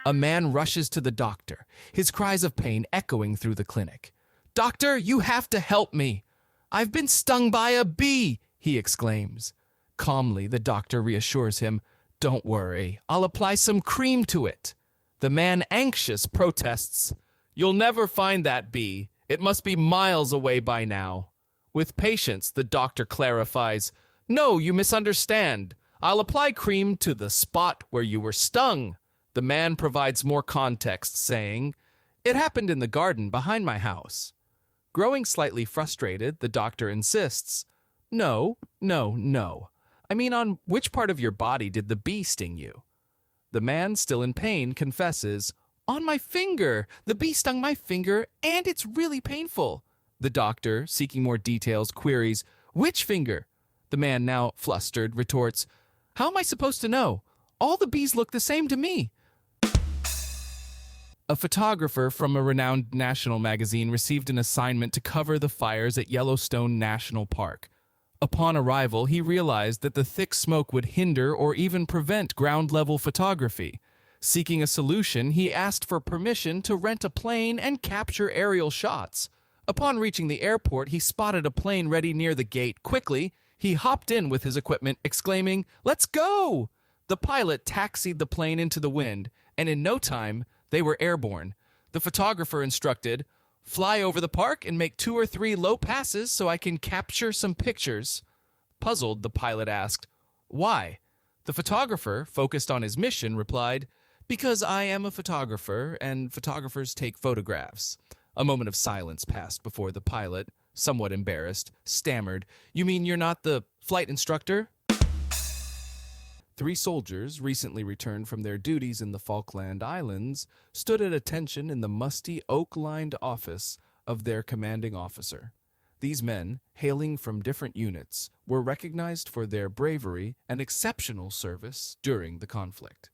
A man rushes to the doctor, his cries of pain echoing through the clinic. "Doctor, you have to help me! I've been stung by a bee!" he exclaims. Calmly, the doctor reassures him, "Don't worry, I'll apply some cream to it." The man, anxious, protests, "You'll never find that bee. It must be miles away by now." With patience, the doctor clarifies, "No, you misunderstand. I'll apply cream to the spot where you were stung." The man provides more context, saying, "It happened in the garden behind my house." Growing slightly frustrated, the doctor insists, No. I mean, on which part of your body did the bee sting you?" The man, still in pain, confesses, "On my finger. The bee stung my finger, and it's really painful." The doctor, seeking more details, queries, "Which finger?" The man, now flustered, retorts, "How am I supposed to know? All the bees look the same to me." A photographer from a renowned national magazine received an assignment to cover the fires at Yellowstone National Park. Upon arrival, he realized that the thick smoke would hinder or even prevent ground-level photography. Seeking a solution, he asked for permission to rent a plane and capture aerial shots. Upon reaching the airport, he spotted a plane ready near the gate. Quickly, he hopped in with his equipment, exclaiming, "Let's go!" The pilot taxied the plane into the wind, and in no time, they were airborne. The photographer instructed, "Fly over the park and make 2 or 3 low passes so I can capture some pictures." Puzzled, the pilot asked, "Why?" The photographer, focused on his mission, replied, "Because I am a photographer, and photographers take photographs." A moment of silence passed before the pilot, somewhat embarrassed, stammered, "You mean you're not the flight instructor?" 3 soldiers, recently returned from their duties in the Falkland Islands, stood at attention in the musty, oak-lined office of their commanding officer. These men, hailing from different units, were recognized for their bravery and exceptional service during the conflict.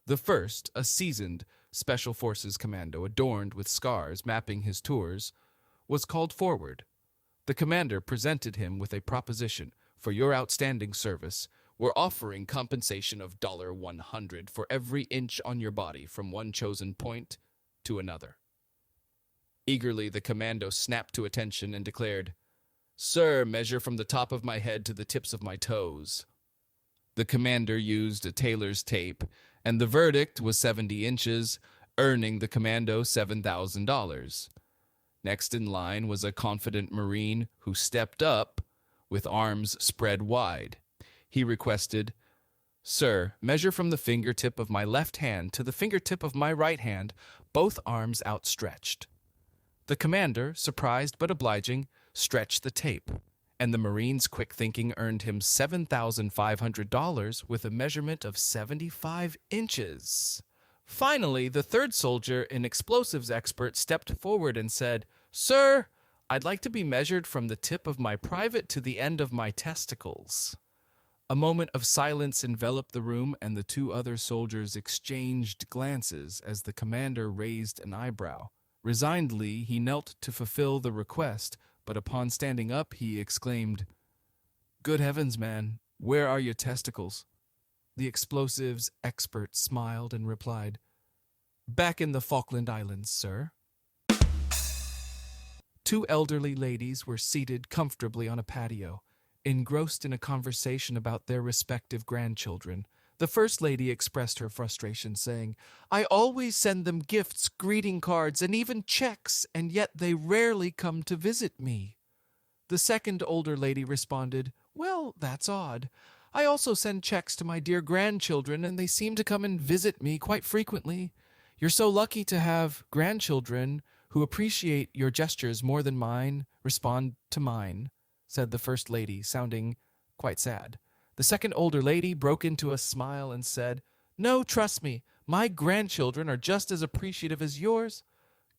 The first, a seasoned Special Forces commando adorned with scars mapping his tours, was called forward. The commander presented him with a proposition. "For your outstanding service, we're offering compensation of $100 for every inch on your body from one chosen point to another." Eagerly, the commando snapped to attention and declared, "Sir, measure from the top of my head to the tips of my toes." The commander used a tailor's tape, and the verdict was 70 inches, earning the commando $7,000. Next in line was a confident Marine who stepped up with arms spread wide. He requested, "Sir, measure from the fingertip of my left hand to the fingertip of my right hand, both arms outstretched." The commander, surprised but obliging, stretched the tape, and the Marine's quick thinking earned him $7,500 with a measurement of 75 inches. Finally, the third soldier, an explosives expert, stepped forward and said, "Sir, I'd like to be measured from the tip of my private to the end of my testicles." A moment of silence enveloped the room, and the 2 other soldiers exchanged glances as the commander raised an eyebrow. Resignedly, he knelt to fulfill the request, but upon standing up, he exclaimed, "Good heavens, man, where are your testicles?" The explosives expert smiled and replied, "Back in the Falkland Islands, sir." 2 elderly ladies were seated comfortably on a patio, engrossed in a conversation about their respective grandchildren. The first lady expressed her frustration, saying, "I always send them gifts, greeting cards, and even checks, and yet they rarely come to visit me." The second older lady responded, "Well, that's odd. I also send checks to my dear grandchildren, and they seem to come and visit me quite frequently. You're so lucky to have grandchildren who appreciate your gestures more than mine respond to mine," said the first lady, sounding quite sad. The second older lady broke into a smile and said, "No, trust me, my grandchildren are just as appreciative as yours."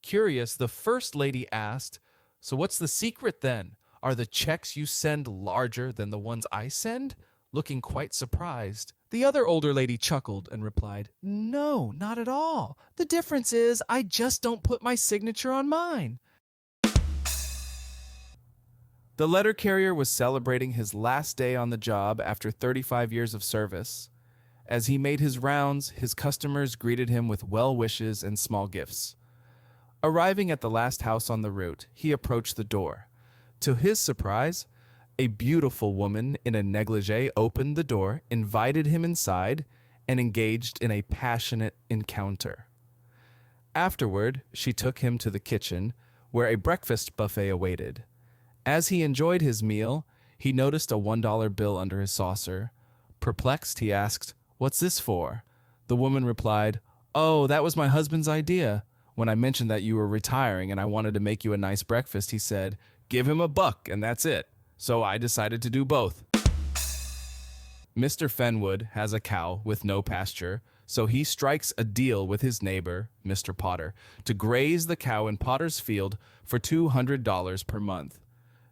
Curious, the first lady asked, "So what's the secret then? Are the checks you send larger than the ones I send?" Looking quite surprised, the other older lady chuckled and replied, "No, not at all. The difference is I just don't put my signature on mine." The letter carrier was celebrating his last day on the job after 35 years of service. As he made his rounds, his customers greeted him with well wishes and small gifts. Arriving at the last house on the route, he approached the door. To his surprise, a beautiful woman in a negligee opened the door, invited him inside, and engaged in a passionate encounter. Afterward, she took him to the kitchen, where a breakfast buffet awaited. As he enjoyed his meal, he noticed a $1 bill under his saucer. Perplexed, he asked, "What's this for?" The woman replied, "Oh, that was my husband's idea. When I mentioned that you were retiring and I wanted to make you a nice breakfast, he said, 'Give him $1 and that's it.' So I decided to do both." Mr. Fenwood has a cow with no pasture, so he strikes a deal with his neighbor, Mr. Potter, to graze the cow in Potter's field for $200 per month.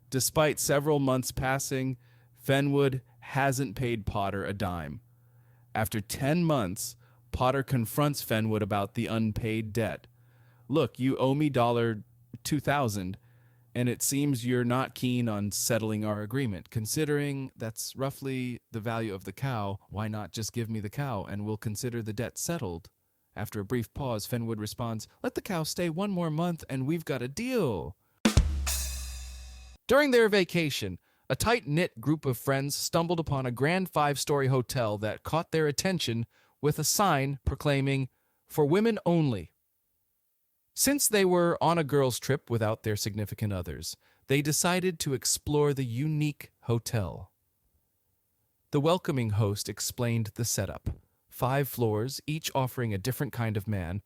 Despite several months passing, Fenwood hasn't paid Potter a dime. After 10 months, Potter confronts Fenwood about the unpaid debt. "Look, you owe me $2,000, and it seems you're not keen on settling our agreement. Considering that's roughly the value of the cow, why not just give me the cow and we'll consider the debt settled?" After a brief pause, Fenwood responds, "Let the cow stay one more month and we've got a deal." During their vacation, a tight-knit group of friends stumbled upon a grand 5-story hotel that caught their attention with a sign proclaiming, "For women only." Since they were on a girls' trip without their significant others, they decided to explore the unique hotel. The welcoming host explained the setup: 5 floors, each offering a different kind of man,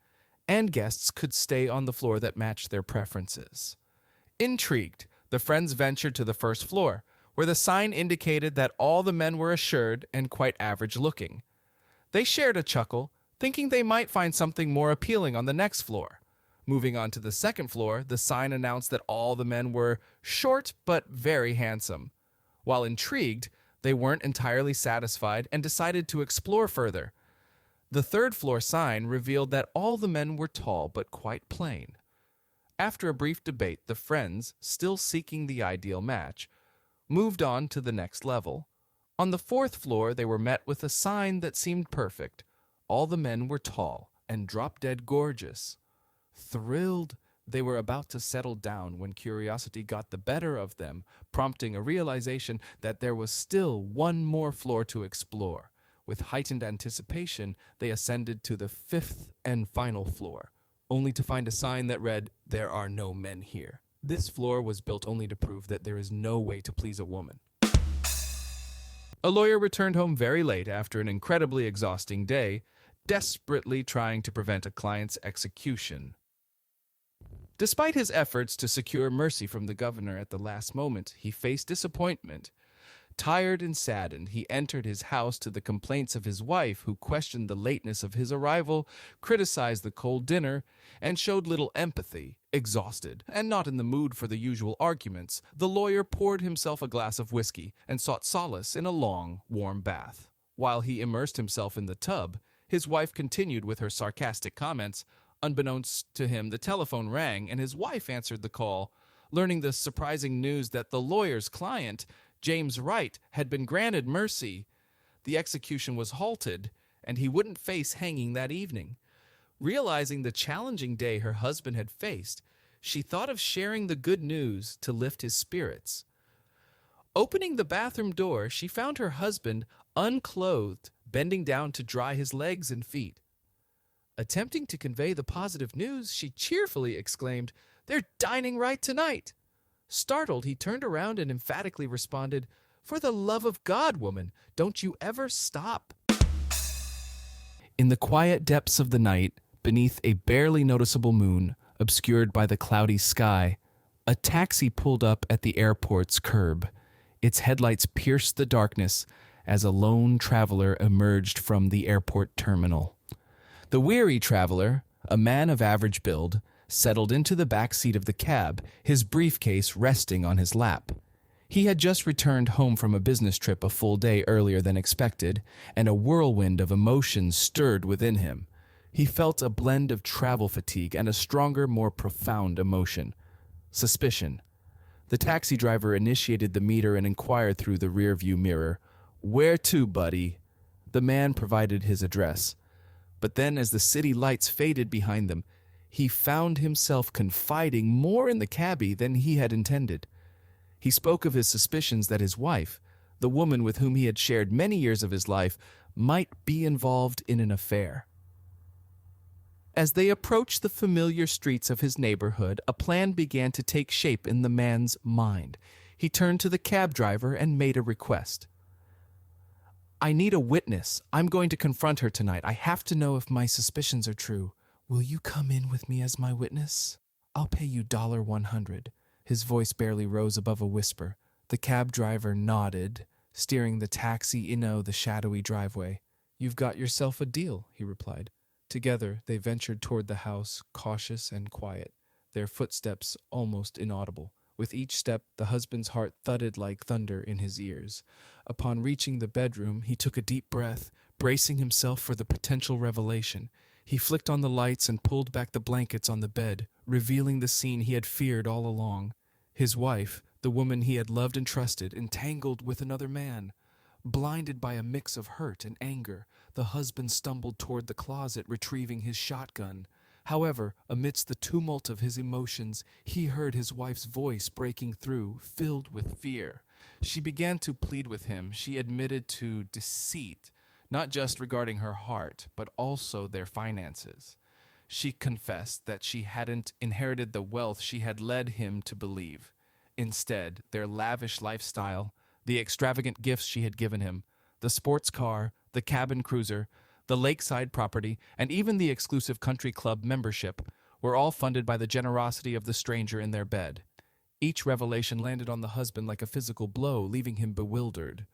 and guests could stay on the floor that matched their preferences. Intrigued, the friends ventured to the first floor, where the sign indicated that all the men were assured and quite average-looking. They shared a chuckle, thinking they might find something more appealing on the next floor. Moving on to the second floor, the sign announced that all the men were short but very handsome. While intrigued, they weren't entirely satisfied and decided to explore further. The third floor sign revealed that all the men were tall but quite plain. After a brief debate, the friends, still seeking the ideal match, moved on to the next level. On the 4th floor, they were met with a sign that seemed perfect. All the men were tall and drop-dead gorgeous. Thrilled, they were about to settle down when curiosity got the better of them, prompting a realization that there was still one more floor to explore. With heightened anticipation, they ascended to the 5th and final floor, only to find a sign that read, "There are no men here." This floor was built only to prove that there is no way to please a woman. A lawyer returned home very late after an incredibly exhausting day, desperately trying to prevent a client's execution. Despite his efforts to secure mercy from the governor at the last moment, he faced disappointment. Tired and saddened, he entered his house to the complaints of his wife, who questioned the lateness of his arrival, criticized the cold dinner, and showed little empathy. Exhausted, and not in the mood for the usual arguments, the lawyer poured himself a glass of whiskey and sought solace in a long, warm bath. While he immersed himself in the tub, his wife continued with her sarcastic comments. Unbeknownst to him, the telephone rang, and his wife answered the call, learning the surprising news that the lawyer's client, James Wright, had been granted mercy. The execution was halted, and he wouldn't face hanging that evening. Realizing the challenging day her husband had faced, she thought of sharing the good news to lift his spirits. Opening the bathroom door, she found her husband, unclothed, bending down to dry his legs and feet. Attempting to convey the positive news, she cheerfully exclaimed, "They're dining right tonight." Startled, he turned around and emphatically responded, "For the love of God, woman, don't you ever stop." In the quiet depths of the night, beneath a barely noticeable moon, obscured by the cloudy sky, a taxi pulled up at the airport's curb. Its headlights pierced the darkness as a lone traveler emerged from the airport terminal. The weary traveler, a man of average build, settled into the back seat of the cab, his briefcase resting on his lap. He had just returned home from a business trip a full day earlier than expected, and a whirlwind of emotions stirred within him. He felt a blend of travel fatigue and a stronger, more profound emotion: suspicion. The taxi driver initiated the meter and inquired through the rearview mirror, "Where to, buddy?" The man provided his address. But then, as the city lights faded behind them, he found himself confiding more in the cabbie than he had intended. He spoke of his suspicions that his wife, the woman with whom he had shared many years of his life, might be involved in an affair. As they approached the familiar streets of his neighborhood, a plan began to take shape in the man's mind. He turned to the cab driver and made a request. "I need a witness. I'm going to confront her tonight. I have to know if my suspicions are true. Will you come in with me as my witness? I'll pay you $100." His voice barely rose above a whisper. The cab driver nodded, steering the taxi into the shadowy driveway. "You've got yourself a deal," he replied. Together they ventured toward the house, cautious and quiet, their footsteps almost inaudible. With each step, the husband's heart thudded like thunder in his ears. Upon reaching the bedroom, he took a deep breath, bracing himself for the potential revelation. He flicked on the lights and pulled back the blankets on the bed, revealing the scene he had feared all along. His wife, the woman he had loved and trusted, entangled with another man. Blinded by a mix of hurt and anger, the husband stumbled toward the closet, retrieving his shotgun. However, amidst the tumult of his emotions, he heard his wife's voice breaking through, filled with fear. She began to plead with him. She admitted to deceit, not just regarding her heart, but also their finances. She confessed that she hadn't inherited the wealth she had led him to believe. Instead, their lavish lifestyle, the extravagant gifts she had given him, the sports car, the cabin cruiser, the lakeside property, and even the exclusive country club membership were all funded by the generosity of the stranger in their bed. Each revelation landed on the husband like a physical blow, leaving him bewildered.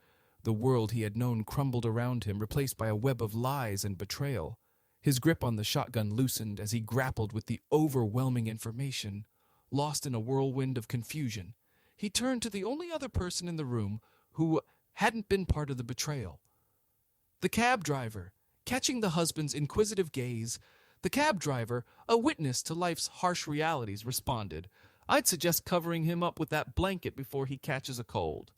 The world he had known crumbled around him, replaced by a web of lies and betrayal. His grip on the shotgun loosened as he grappled with the overwhelming information. Lost in a whirlwind of confusion, he turned to the only other person in the room who hadn't been part of the betrayal. The cab driver. Catching the husband's inquisitive gaze, the cab driver, a witness to life's harsh realities, responded, "I'd suggest covering him up with that blanket before he catches a cold."